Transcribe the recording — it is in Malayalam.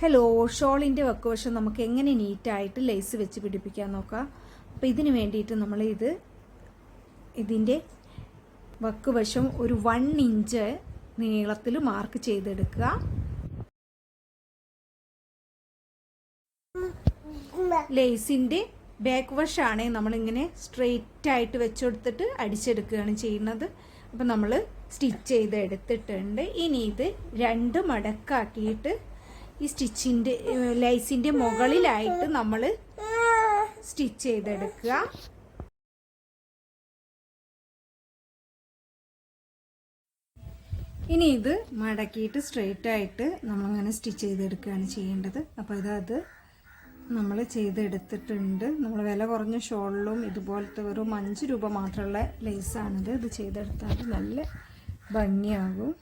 ഹലോ, ഷോളിൻ്റെ വക്കുവശം നമുക്ക് എങ്ങനെ നീറ്റായിട്ട് ലേസ് വെച്ച് പിടിപ്പിക്കാൻ നോക്കാം. അപ്പോൾ ഇതിന് വേണ്ടിയിട്ട് നമ്മൾ ഇതിൻ്റെ വക്കുവശം ഒരു 1 ഇഞ്ച് നീളത്തിൽ മാർക്ക് ചെയ്തെടുക്കുക. ലേസിൻ്റെ ബാക്ക് വശമാണ് നമ്മളിങ്ങനെ സ്ട്രെയിറ്റ് ആയിട്ട് വെച്ചെടുത്തിട്ട് അടിച്ചെടുക്കുകയാണ് ചെയ്യുന്നത്. അപ്പോൾ നമ്മൾ സ്റ്റിച്ച് ചെയ്ത് എടുത്തിട്ടുണ്ട്. ഇനി ഇത് 2 മടക്കാക്കിയിട്ട് ഈ സ്റ്റിച്ചിൻ്റെ ലേസിൻ്റെ മുകളിലായിട്ട് നമ്മൾ സ്റ്റിച്ച് ചെയ്തെടുക്കുക. ഇനി ഇത് മടക്കിയിട്ട് സ്ട്രെയിറ്റ് ആയിട്ട് നമ്മളങ്ങനെ സ്റ്റിച്ച് ചെയ്തെടുക്കുകയാണ് ചെയ്യേണ്ടത്. അപ്പോൾ ഇത് നമ്മൾ ചെയ്തെടുത്തിട്ടുണ്ട്. നമ്മൾ വില കുറഞ്ഞ ഷോളിലും ഇതുപോലത്തെ വെറും 5 രൂപ മാത്രമുള്ള ലേസാണിത്. ഇത് ചെയ്തെടുത്താൽ നല്ല ഭംഗിയാകും.